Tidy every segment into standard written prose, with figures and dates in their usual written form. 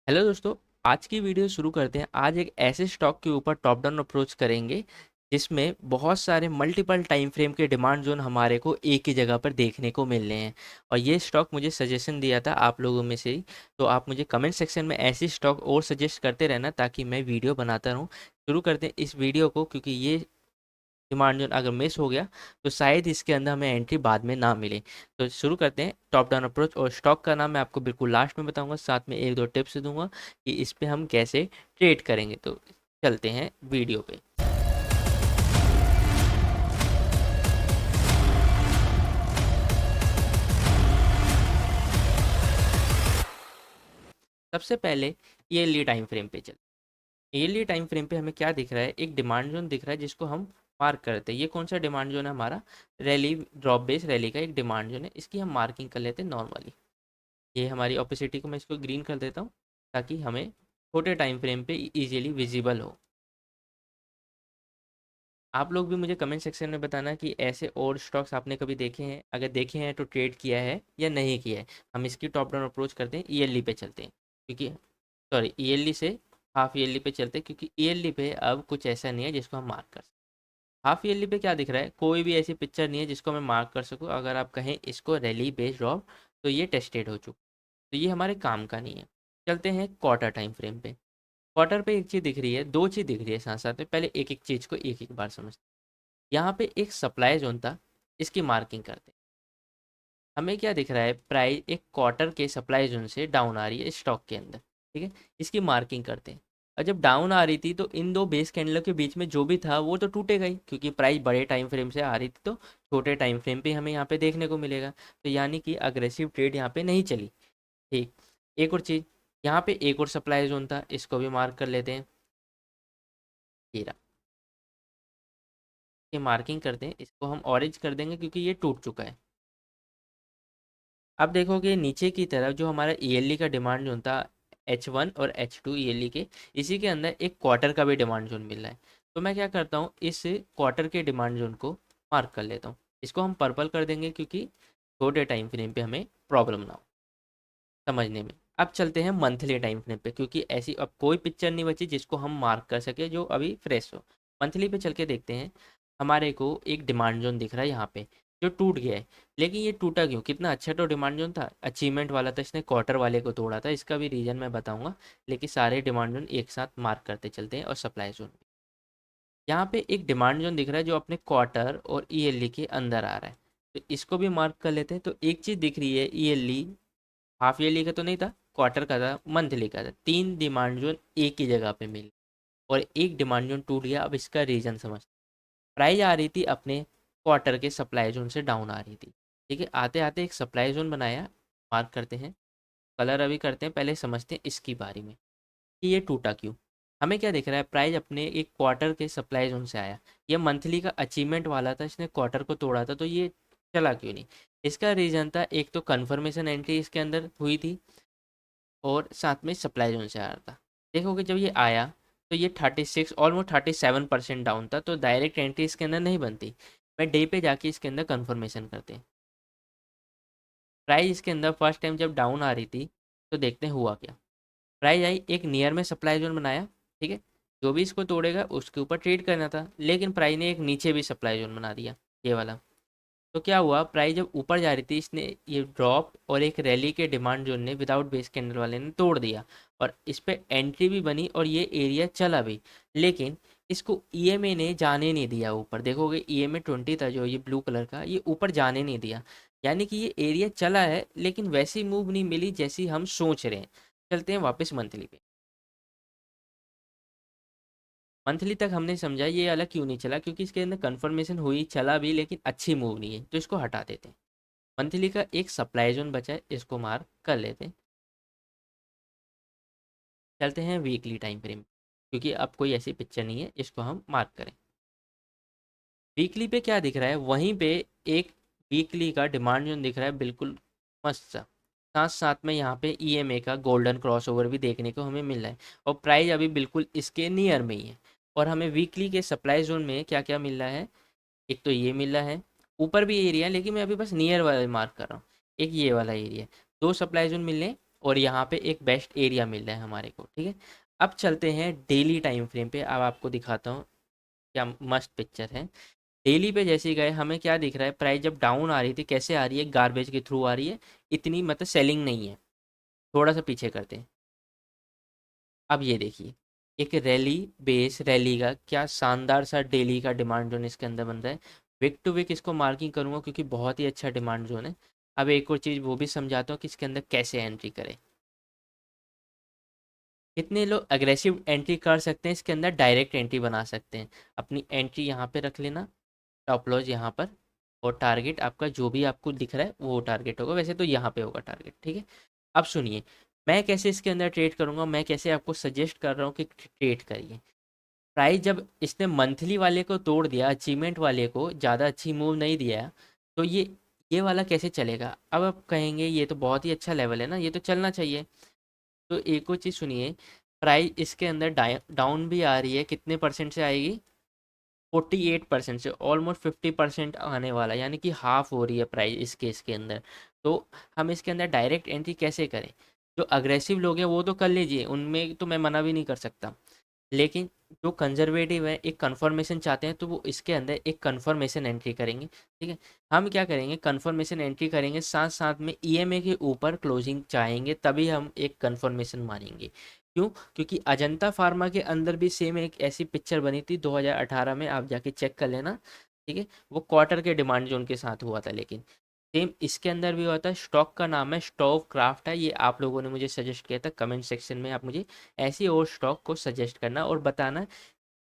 Hello दोस्तों। आज की वीडियो शुरू करते हैं। आज एक ऐसे स्टॉक के ऊपर टॉप डाउन अप्रोच करेंगे जिसमें बहुत सारे मल्टीपल टाइम फ्रेम के डिमांड जोन हमारे को एक ही जगह पर देखने को मिल रहे हैं। और ये स्टॉक मुझे सजेशन दिया था आप लोगों में से ही। तो आप मुझे कमेंट सेक्शन में ऐसी स्टॉक और सजेस्ट करते रहना ताकि मैं वीडियो बनाता रहूँ। शुरू करते हैं इस वीडियो को, क्योंकि ये डिमांड जोन अगर मिस हो गया तो शायद इसके अंदर हमें एंट्री बाद में ना मिले। तो शुरू करते हैं टॉप डाउन अप्रोच, और स्टॉक का नाम मैं आपको बिल्कुल लास्ट में बताऊंगा, साथ में एक दो टिप्स दूंगा कि इस पे हम कैसे ट्रेड करेंगे। तो चलते हैं वीडियो पे। सबसे पहले ईयरली टाइम फ्रेम पे चल। ईयरली टाइम फ्रेम पे हमें क्या दिख रहा है? एक डिमांड जोन दिख रहा है जिसको हम मार्क करते हैं। ये कौन सा डिमांड जोन है? हमारा रैली, ड्रॉप बेस रैली का एक डिमांड जोन है। इसकी हम मार्किंग कर लेते हैं नॉर्मली। ये हमारी ऑपोसिटी को मैं इसको ग्रीन कर देता हूँ ताकि हमें छोटे टाइम फ्रेम पे इजीली विजिबल हो। आप लोग भी मुझे कमेंट सेक्शन में बताना कि ऐसे और स्टॉक्स आपने कभी देखे हैं, अगर देखे हैं तो ट्रेड किया है या नहीं किया है। हम इसकी टॉप डाउन अप्रोच करते हैं, ईयरली पे चलते हैं क्योंकि सॉरी ईयरली से हाफ ईयरली पे चलते हैं, क्योंकि ईयरली पे अब कुछ ऐसा नहीं है जिसको हम मार्क कर सकें। हाफ ईयरली पे क्या दिख रहा है? कोई भी ऐसी पिक्चर नहीं है जिसको मैं मार्क कर सकूँ। अगर आप कहें इसको रैली बेस्ड ड्रॉप, तो ये टेस्टेड हो चुका। तो ये हमारे काम का नहीं है। चलते हैं क्वार्टर टाइम फ्रेम पे। क्वार्टर पे एक चीज़ दिख रही है, दो चीज़ दिख रही है साथ साथ में। पहले एक एक चीज़ को एक एक बार समझते हैं। यहाँ पे एक सप्लाई जोन था, इसकी मार्किंग करते हैं। हमें क्या दिख रहा है? प्राइस एक क्वार्टर के सप्लाई जोन से डाउन आ रही है स्टॉक के अंदर। ठीक है, इसकी मार्किंग करते हैं। और जब डाउन आ रही थी तो इन दो बेस कैंडल के बीच में जो भी था वो तो टूटेगा ही, क्योंकि प्राइस बड़े टाइम फ्रेम से आ रही थी तो छोटे टाइम फ्रेम पे हमें यहाँ पे देखने को मिलेगा। तो यानी कि अग्रेसिव ट्रेड यहाँ पे नहीं चली। ठीक। एक और चीज़, यहाँ पे एक और सप्लाई जोन था, इसको भी मार्क कर लेते हैं। ये रहा। ये मार्किंग करते हैं, इसको हम ऑरेंज कर देंगे क्योंकि ये टूट चुका है। अब देखोगे नीचे की तरफ जो हमारा ईयरली का डिमांड जोन था, H1 और H2 ईयरली के, इसी के अंदर एक क्वार्टर का भी डिमांड जोन मिल रहा है। तो मैं क्या करता हूँ, इस क्वार्टर के डिमांड जोन को मार्क कर लेता हूँ। इसको हम पर्पल कर देंगे क्योंकि छोटे टाइम फ्रेम पे हमें प्रॉब्लम ना हो समझने में। अब चलते हैं मंथली टाइम फ्रेम पे, क्योंकि ऐसी अब कोई पिक्चर नहीं बची जिसको हम मार्क कर सके जो अभी फ्रेश हो। मंथली पे चल के देखते हैं। हमारे को एक डिमांड जोन दिख रहा है यहाँ पे, जो टूट गया है। लेकिन ये टूटा क्यों? कितना अच्छा तो डिमांड जोन था, अचीवमेंट वाला था, इसने क्वार्टर वाले को तोड़ा था। इसका भी रीज़न मैं बताऊंगा। लेकिन सारे डिमांड जोन एक साथ मार्क करते चलते हैं। और सप्लाई जोन यहाँ पे एक डिमांड जोन दिख रहा है जो अपने क्वार्टर और ईयरली के अंदर आ रहा है। तो इसको भी मार्क कर लेते हैं। तो एक चीज़ दिख रही है, ईयरली, हाफ ईयरली का तो नहीं था, क्वार्टर का था, मंथली का था। तीन डिमांड जोन एक ही जगह पे मिली और एक डिमांड जोन टूट गया। अब इसका रीज़न समझ। प्राइस आ रही थी अपने क्वार्टर के सप्लाई जोन से डाउन आ रही थी। ठीक है, आते आते एक सप्लाई जोन बनाया, मार्क करते हैं। कलर अभी करते हैं, पहले समझते हैं इसकी बारी में कि ये टूटा क्यों। हमें क्या दिख रहा है? प्राइस अपने एक क्वार्टर के सप्लाई जोन से आया। ये मंथली का अचीवमेंट वाला था, इसने क्वार्टर को तोड़ा था, तो ये चला क्यों नहीं? इसका रीज़न था, एक तो कन्फर्मेशन एंट्री इसके अंदर हुई थी और साथ में सप्लाई जोन से आ रहा था। देखोगे जब ये आया तो ये 36 ऑलमोस्ट 37% डाउन था, तो डायरेक्ट एंट्री इसके अंदर नहीं बनती। मैं डे पे जाके इसके अंदर कन्फर्मेशन करते हैं। प्राइस इसके अंदर फर्स्ट टाइम जब डाउन आ रही थी तो देखते हैं हुआ क्या। प्राइस आई, एक नियर में सप्लाई जोन बनाया। ठीक है, जो भी इसको तोड़ेगा उसके ऊपर ट्रेड करना था, लेकिन प्राइस ने एक नीचे भी सप्लाई जोन बना दिया, ये वाला। तो क्या हुआ, प्राइस जब ऊपर जा रही थी इसने ये ड्रॉप और एक रैली के डिमांड जोन ने विदाउट बेस कैंडल वाले ने तोड़ दिया। और इस पे एंट्री भी बनी और ये एरिया चला भी। लेकिन इसको ईएमए ने जाने नहीं दिया ऊपर। देखोगे ईएमए 20 था जो ये ब्लू कलर का, ये ऊपर जाने नहीं दिया। यानी कि ये एरिया चला है लेकिन वैसी मूव नहीं मिली जैसी हम सोच रहे हैं। चलते हैं वापस मंथली पे। मंथली तक हमने समझा ये अलग क्यों नहीं चला, क्योंकि इसके अंदर कंफर्मेशन हुई, चला भी, लेकिन अच्छी मूव नहीं है, तो इसको हटा देते हैं। मंथली का एक सप्लाई जोन बचा है, इसको मार्क कर लेते हैं। चलते हैं वीकली टाइम फ्रेम, क्योंकि अब कोई ऐसी पिक्चर नहीं है इसको हम मार्क करें। वीकली पे क्या दिख रहा है? वहीं पे एक वीकली का डिमांड जोन दिख रहा है, बिल्कुल मस्त सा। साथ साथ में यहाँ पे ईएमए का गोल्डन क्रॉसओवर भी देखने को हमें मिल रहा है। और प्राइस अभी बिल्कुल इसके नियर में ही है। और हमें वीकली के सप्लाई जोन में क्या क्या मिल रहा है? एक तो ये मिल रहा है, ऊपर भी एरिया, लेकिन मैं अभी बस नियर वाला मार्क कर रहा हूँ। एक ये वाला एरिया, दो सप्लाई जोन मिल रहे हैं। और यहाँ पे एक बेस्ट एरिया मिल रहा है हमारे को, ठीक है। अब चलते हैं डेली टाइम फ्रेम पे, अब आपको दिखाता हूँ क्या मस्त पिक्चर है। डेली पे जैसे ही गए हमें क्या दिख रहा है, प्राइस जब डाउन आ रही थी कैसे आ रही है, गार्बेज के थ्रू आ रही है, इतनी मतलब सेलिंग नहीं है। थोड़ा सा पीछे करते हैं। अब ये देखिए, एक रैली बेस रैली का क्या शानदार सा डेली का डिमांड जोन इसके अंदर बन रहा है। वीक टू वीक इसको मार्किंग करूंगा क्योंकि बहुत ही अच्छा डिमांड जोन है। अब एक और चीज़ वो भी समझाता हूँ कि इसके अंदर कैसे एंट्री करें। कितने लोग अग्रेसिव एंट्री कर सकते हैं इसके अंदर, डायरेक्ट एंट्री बना सकते हैं। अपनी एंट्री यहाँ पे रख लेना, टॉप लॉस यहाँ पर, और टारगेट आपका जो भी आपको दिख रहा है वो टारगेट होगा, वैसे तो यहाँ पे होगा टारगेट, ठीक है। अब सुनिए, मैं कैसे इसके अंदर ट्रेड करूँगा, मैं कैसे आपको सजेस्ट कर रहा हूँ कि ट्रेड करिए। प्राइस जब इसने मंथली वाले को तोड़ दिया, अचीवमेंट वाले को ज़्यादा अच्छी मूव नहीं दिया, तो ये वाला कैसे चलेगा। अब आप कहेंगे ये तो बहुत ही अच्छा लेवल है ना, ये तो चलना चाहिए। तो एक और चीज़ सुनिए, प्राइस इसके अंदर डाउन भी आ रही है, कितने परसेंट से आएगी, 48% से, ऑलमोस्ट 50% आने वाला है, यानी कि हाफ हो रही है प्राइस इस केस के अंदर। तो हम इसके अंदर डायरेक्ट एंट्री कैसे करें। जो अग्रेसिव लोग हैं वो तो कर लीजिए, उनमें तो मैं मना भी नहीं कर सकता, लेकिन जो कंजर्वेटिव है, एक कन्फर्मेशन चाहते हैं, तो वो इसके अंदर एक कन्फर्मेशन एंट्री करेंगे, ठीक है। हम क्या करेंगे, कन्फर्मेशन एंट्री करेंगे, साथ साथ में ईएमए के ऊपर क्लोजिंग चाहेंगे, तभी हम एक कन्फर्मेशन मारेंगे। क्यों, क्योंकि अजंता फार्मा के अंदर भी सेम एक ऐसी पिक्चर बनी थी 2018 में, आप जाके चेक कर लेना, ठीक है। वो क्वार्टर के डिमांड जोन के साथ हुआ था, लेकिन सेम इसके अंदर भी होता है। स्टॉक का नाम है स्टॉक क्राफ्ट है, ये आप लोगों ने मुझे सजेस्ट किया था, कमेंट सेक्शन में आप मुझे ऐसी और स्टॉक को सजेस्ट करना और बताना,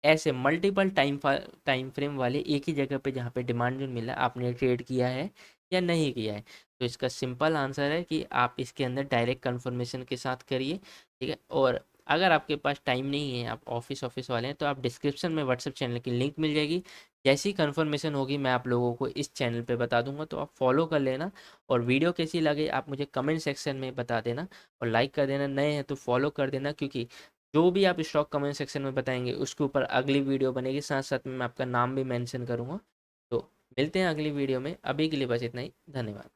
ऐसे मल्टीपल टाइम फ्रेम वाले एक ही जगह पे जहाँ पे डिमांड जोन मिला आपने ट्रेड किया है या नहीं किया है। तो इसका सिंपल आंसर है कि आप इसके अंदर डायरेक्ट कन्फर्मेशन के साथ करिए, ठीक है। और अगर आपके पास टाइम नहीं है, आप ऑफिस ऑफिस वाले हैं, तो आप डिस्क्रिप्शन में व्हाट्सएप चैनल की लिंक मिल जाएगी। जैसी कन्फर्मेशन होगी मैं आप लोगों को इस चैनल पे बता दूंगा, तो आप फॉलो कर लेना। और वीडियो कैसी लगे आप मुझे कमेंट सेक्शन में बता देना, और लाइक कर देना, नए हैं तो फॉलो कर देना, क्योंकि जो भी आप स्टॉक कमेंट सेक्शन में बताएंगे उसके ऊपर अगली वीडियो बनेगी, साथ साथ में मैं आपका नाम भी मेंशन करूंगा। तो मिलते हैं अगली वीडियो में, अभी के लिए बस इतना ही, धन्यवाद।